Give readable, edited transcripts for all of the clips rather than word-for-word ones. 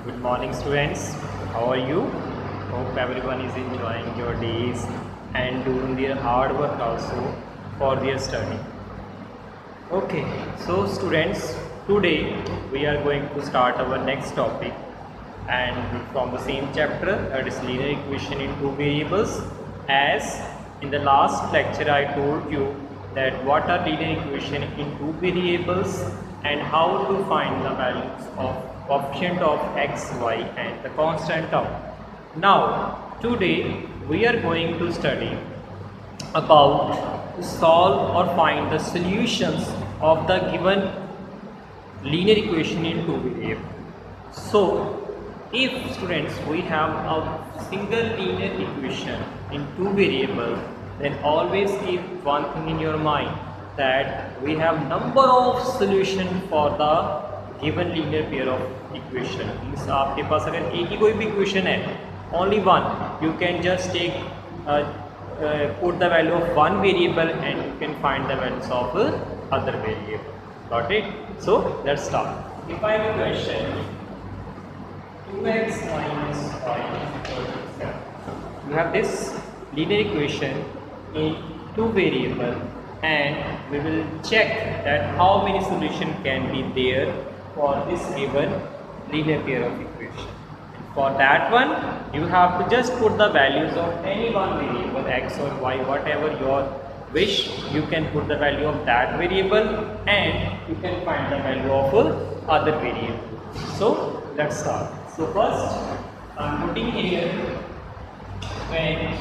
Good morning, students. How are you? Hope everyone is enjoying your days and doing their hard work also for their study. Okay, so students, today we are going to start our next topic and from the same chapter, that is linear equation in two variables. As in the last lecture I told you that what are linear equation in two variables and how to find the values of coefficient of x, y and the constant term. Now today we are going to study about to solve or find the solutions of the given linear equation in two variables. So if students we have a single linear equation in two variables, then always keep one thing in your mind that we have number of solution for the given linear pair of equation. Means आपके पास अगर एक ही कोई भी equation है, only one, you can just take put the value of one variable and you can find the values of other variable. Got it? So let's start. If I have a question 2x minus y equal to 7. You have this linear equation in two variable and we will check that how many solution can be there for this given linear pair of equation. For that one, you have to just put the values of any one variable x or y, whatever your wish. You can put the value of that variable and you can find the value of other variable. So let's start. So first, I'm putting here when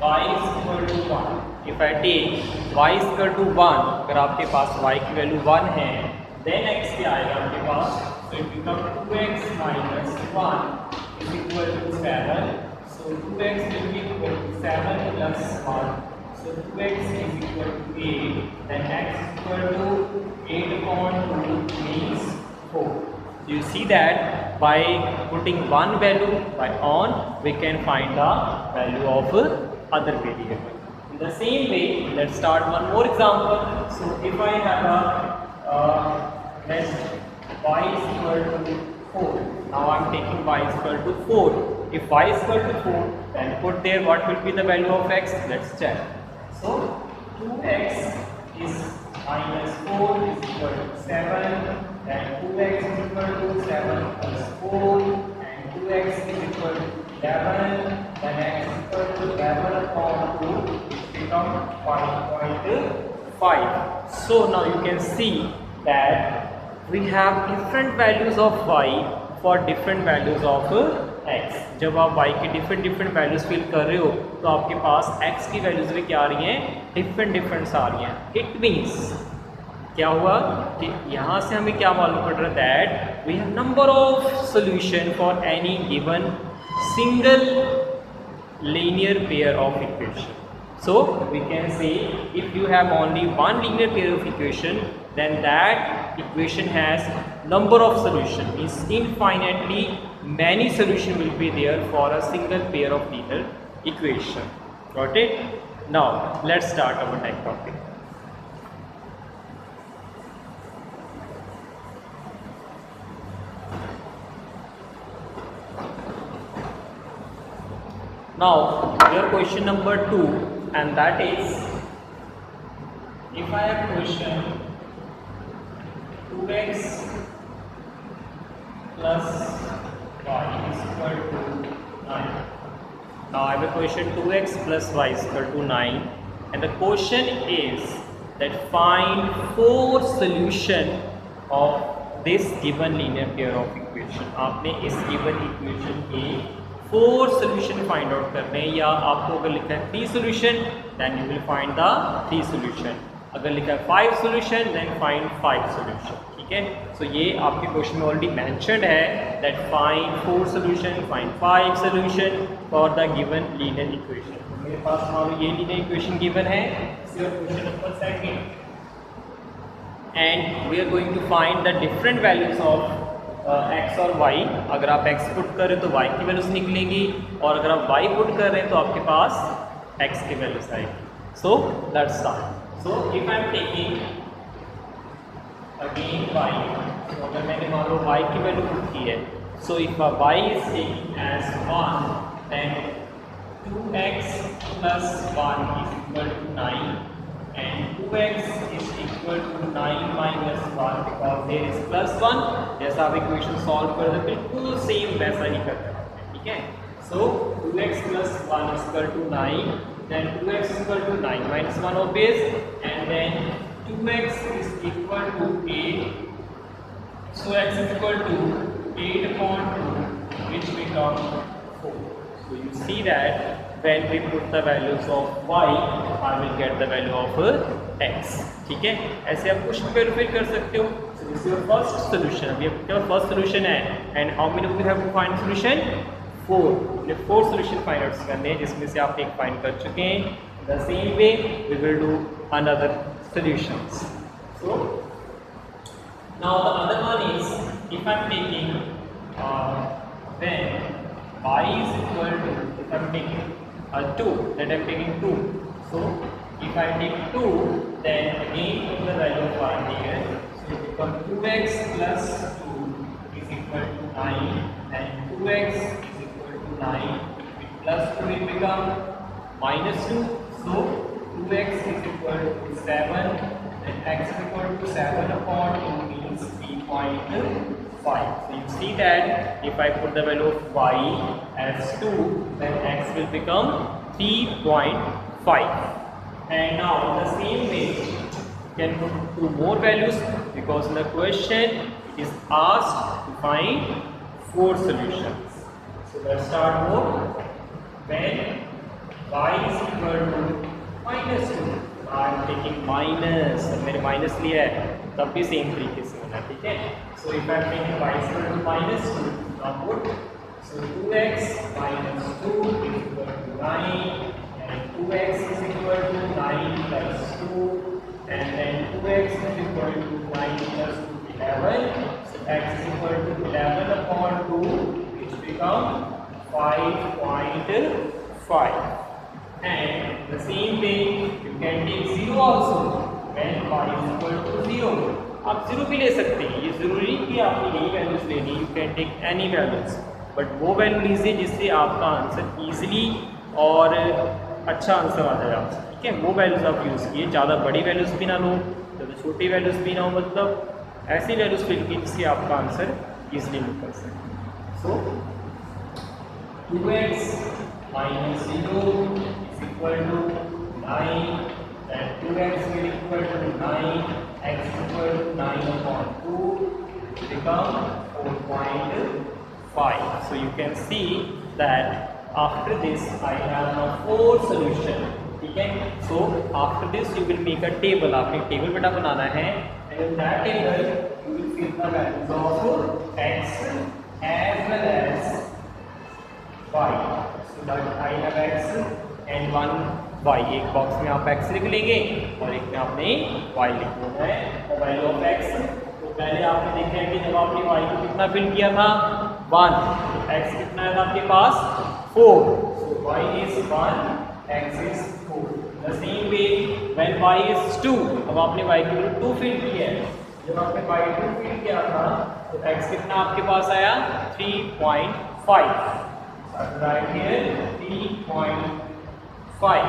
y is equal to 1. If I take y is equal to 1, अगर आपके पास y की value 1 है, then x क्या आएगा आपके पास? So it becomes 2x minus 1 is equal to 7. So 2x will be equal to 7 plus 1. So 2x is equal to 8. Then x is equal to 8 upon 2 means 4. So you see that by putting one value by on, we can find the value of other variable. In the same way, let's start one more example. So if I have a let's y is equal to 4. Now I am taking y is equal to 4. If y is equal to 4, then put there what will be the value of x? Let's check. So 2x is minus 4 is equal to 7. Then 2x is equal to 7 plus 4. And 2x is equal to 11. Then x is equal to 11 upon 2. It becomes 5.5. So now you can see that we have different values of y for different values of x. जब आप y के different values fill कर रहे हो तो आपके पास x की values भी क्या आ रही हैं, different आ रही हैं. It means क्या हुआ कि यहाँ से हमें क्या मालूम पड़ रहा है that we have number of solution for any given single linear pair of equation. So we can say if you have only one linear pair of equation, then that equation has number of solution, means infinitely many solution will be there for a single pair of linear equation. Got it? Now let's start our next topic. Now your question number 2, and that is if I have question 2x plus y is equal to 9. Now I have a question 2x plus y is equal to 9 and the question is that find 4 solution of this given linear pair of equation. आपने इस given equation के 4 solution find out करने, या आपको अगर लिखा है 3 solution then you will find the 3 solution. अगर लिखा है 5 solution then find 5 solution. ठीक है? So ये आपके क्वेश्चन में ऑलरेडी मेंशन्ड है that find 4 solution, find 5 solution for the given linear equation. मेरे पास मान लो ये linear equation given है. This is your question number 2 and we are going to find the different values of x और y. अगर आप x put कर रहे हो तो y की वैल्यूज निकलेंगी और अगर आप y पुट कर रहे हैं तो आपके पास x की वैल्यूज आएगी. So let's start. So if I am taking again y, तो अगर मैंने मान लो y की वैल्यू पुट की है So if y is taken as 1, then 2x plus 1 is equal to 9, and 2x is equal to 9 minus 1 because there is plus 1. जैसा आप equation solve कर दे बिल्कुल सेम वैसा ही करते हैं, ठीक है. So 2x plus 1 is equal to 9, then 2x is equal to 9 minus 1 obvious, and then 2x is equal to 8. So x is equal to 8 upon 2, which becomes 4. So you see that when we put the values of y, I will get the value of x. ठीक है, ऐसे आप कुछ भी फिर कर सकते हो. So this is your first solution. अभी आपका first solution है, and how many we have to find solution? 4. हमने 4 solution find out करने हैं, जिसमें से आप एक find कर चुके हैं. The same way we will do another solutions. So now the other one is, if I'm taking when y is equal to, if I'm taking 2, then I'm taking 2. So if I take 2, then again put the value of y here. So it becomes 2x plus 2 is equal to 9, and 2x is equal to 9. With plus 2 will become minus 2. So 2x is equal to 7, and x is equal to 7 upon 2 means 3.5. So you see that if I put the value of y as 2, then x will become 3.5. And now in the same way you can put 2 more values, because in the question it is asked to find 4 solutions. So let's start more. When y is equal to minus 2, I am taking minus, मैंने minus लिया है, तब भी same तरीके से होना, ठीक है. So if I am taking y is equal to minus 2, now put, so 2x minus 2 is equal to 9, and 2x is equal to 9 plus 2, and then 2x is equal to 9 plus 2, 11. So x is equal to 11 upon 2, which become 5.5. And the same way you can take 0 also when y is equal to 0. आप 0 भी ले सकते हैं, ये ज़रूरी नहीं कि आपने यही वैल्यूज लेनी. You can take any values, but वो वैल्यू लीजिए जिससे आपका आंसर ईजिली और अच्छा आंसर आ जाए आपसे, ठीक है. वो वैल्यूज आप यूज़ किए, ज़्यादा बड़ी वैल्यूज भी ना लो, ज़्यादा छोटी वैल्यूज भी ना हो, मतलब ऐसी वैल्यूज फिल की जिससे आपका आंसर ईजिली निकल सके. सो 2x minus 0 is equal to 9, and 2x will equal to 9, x is equal to 9 upon 2, become 4.5. So you can see that after this I have now 4 solutions, ठीक है. So after this you will make a table. आपने table बेटा बनाना है, and in that table you will fill the values of x as well as y. So that I have x and 1 y. एक box में आप x लिख लेंगे और एक में आपने y लिखना है. और वैल्यू ऑफ x, तो पहले आपने देखा है कि जब आपने y को कितना फिल किया था 1, तो x कितना है आपके पास 4. So y is 1, x is 4. The same way when y is 2, अब आपने y की वैल्यू 2 फिल की है. जब आपने y 2 फिल किया था तो x कितना आपके पास आया 3.5. Right here 3.5.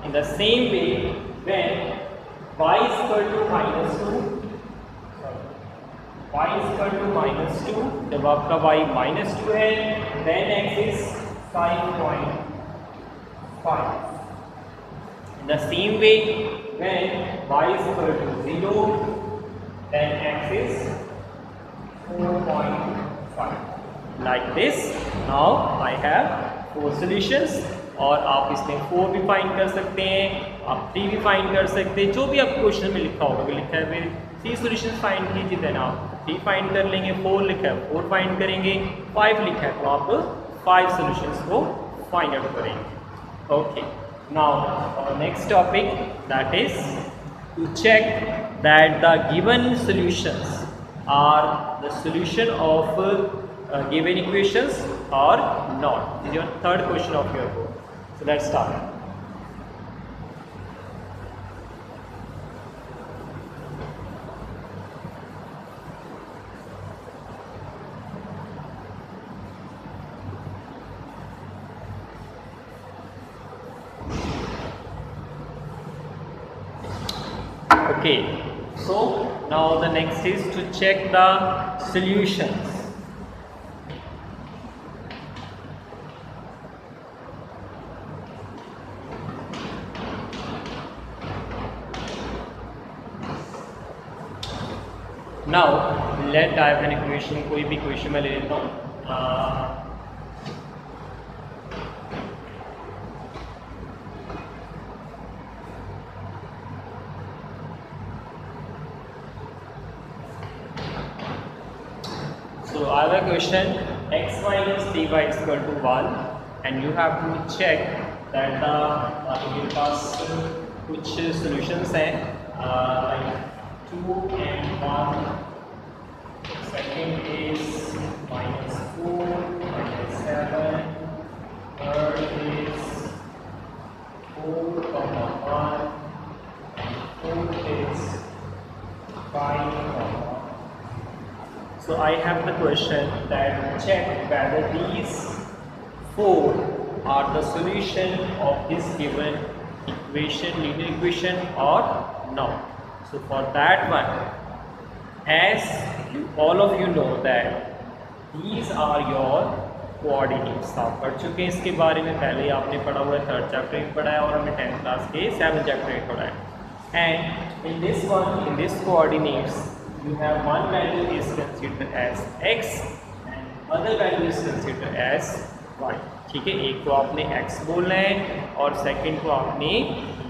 In the same way when y is equal to minus 2, y is equal to minus 2, जब आपका y minus 2 है, then x is 5.5. In the same way when y is equal to 0, then x is 4.5. Like this. Now I have 4 solutions, और आप इसमें 4 भी find कर सकते हैं, आप 3 भी फाइंड कर सकते हैं, जो भी आप क्वेश्चन में लिखा होगा. लिखा है फिर 3 सॉल्यूशंस फाइंड कीजिए, देन आप 3 फाइंड कर लेंगे. 4 लिखा है 4 फाइंड करेंगे. 5 लिखा है तो आप 5 सॉल्यूशंस को फाइंड आउट करेंगे. Okay, now next topic, that is to check that the given solutions are the solution of given equations or not. This is your third question of your book. So let's start. Okay, so now the next is to check the solutions. Now let I have an equation, कोई भी equation मैं ले लेता हूँ. So I have a question, x minus 3y is equal to 1 and you have to check that the your पास कुछ solutions हैं like 2 and 1. Second is -4, -7. Third is 4, 1. Fourth is 5, 1. So I have the question that check whether these 4 are the solution of this given equation, linear equation or not. So for that one, as all of you know that these are your coordinates. आप पढ़ चुके हैं इसके बारे में, पहले आपने पढ़ा हुआ है, 3rd चैप्टर में पढ़ा है और हमने 10th क्लास के 7th चैप्टर में पढ़ा है. And in this one, in this coordinates, you have one value is considered as x and other value is considered as y. ठीक है, एक को आपने x बोलना है और सेकंड को आपने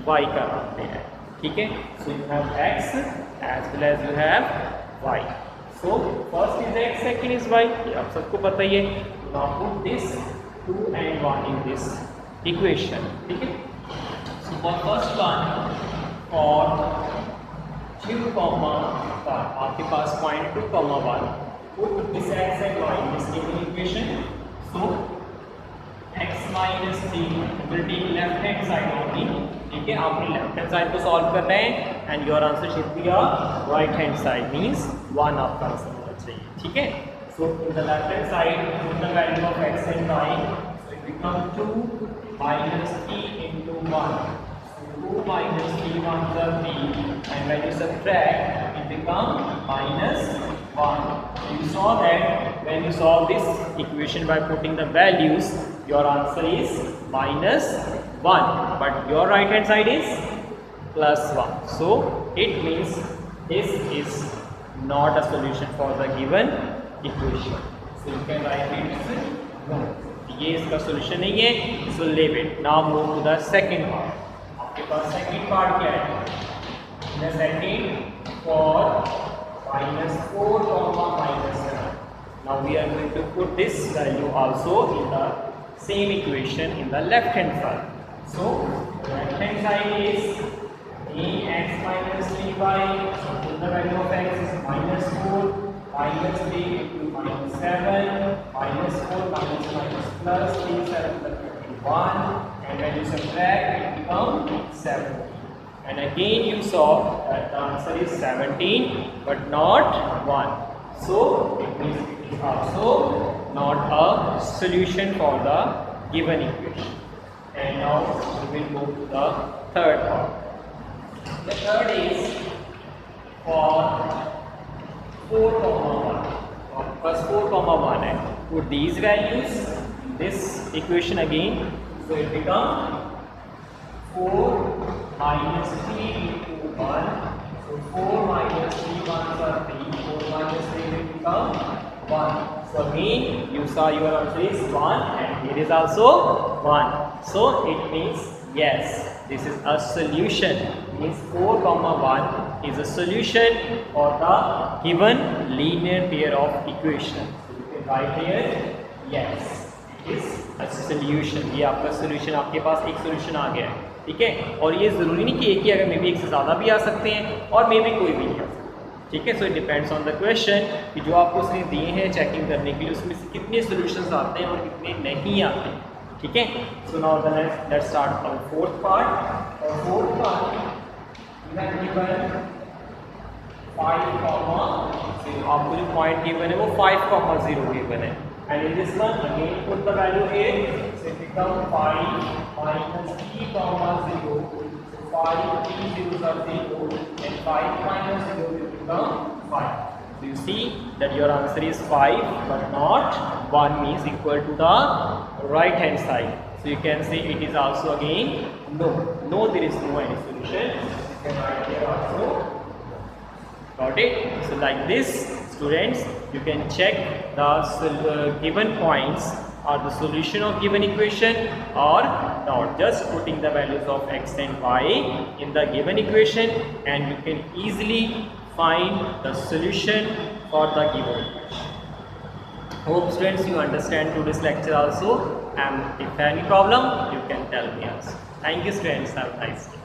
y कराते हैं. ठीक है, so you have x as well as you have y. So first is x, second is y. ये आप सबको पता ही है. Now put this 2 and 1 in this equation. ठीक है, so for first one for 2, आपके पास point 2, 1. Put this x and y in this given equation. So x minus 3 will take left hand side only. ठीक है, आपने left hand side को solve करना है and your answer should be right hand side, means 1 आपका answer होना चाहिए. ठीक है, so in the left hand side put the value of x and y. So it become 2 minus 3 into 1. So 2 minus 3 1s are 3 and when you subtract it becomes minus 1. So you saw that when you solve this equation by putting the values, your answer is minus 1, but your right hand side is plus 1. So it means this is not a solution for the given equation. So you can write it no. ये इसका solution नहीं है. So leave it. Now move to the second part. आपके पास second part क्या है? The second for -4, -7. Now we are going to put this value also in the same equation in the left hand side. So left hand side is ax minus 3y. So put the value of x is -4 minus 3 into -7 -4 minus plus 3 7 1 and when you subtract it becomes 7. And again you saw that the answer is 17 but not 1. So it means it is also not a solution for the given equation. And now we will move to the third part. The third is for 4, 1. First 4, 1 है. Put these values in this equation again. So it becomes 4 minus 3 into 1. So 4 minus 3 1s are 3. 4 minus 3 will become 1. So again you saw your answer is 1 and here is also 1. So it means yes, this is a solution. Means 4, 1 is a solution for the given linear pair of equation. So you can write here yes, it is a solution. ये आपका solution, आपके पास एक solution आ गया है. ठीक है, और ये ज़रूरी नहीं कि एक ही, अगर मे बी एक से ज़्यादा भी आ सकते हैं और मे बी कोई भी नहीं आ सकता. ठीक है, so it depends on the question कि जो आपको उसने दिए हैं चेकिंग करने के लिए उसमें से कितने सॉल्यूशंस आते हैं और कितने नहीं आते हैं. ठीक है, so now the let's start from fourth part. और fourth part you have given 5, 0. आपको जो पॉइंट गिवन है वो 5, 0 गिवन है And in this one, again put the value here. So it becomes 5 minus 3 comma 0. So 5, 3 zeros are 0. And 5 minus 0 will become 5. So you see that your answer is 5, but not 1 is equal to the right hand side. So you can say it is also again no. No, there is no any solution. You can write here also. Got it? So like this, students, you can check the given points or the solution of given equation or not. Just putting the values of x and y in the given equation, and you can easily find the solution for the given equation. Hope students you understand today's lecture also, and if any problem you can tell me also. Thank you students, have a nice day.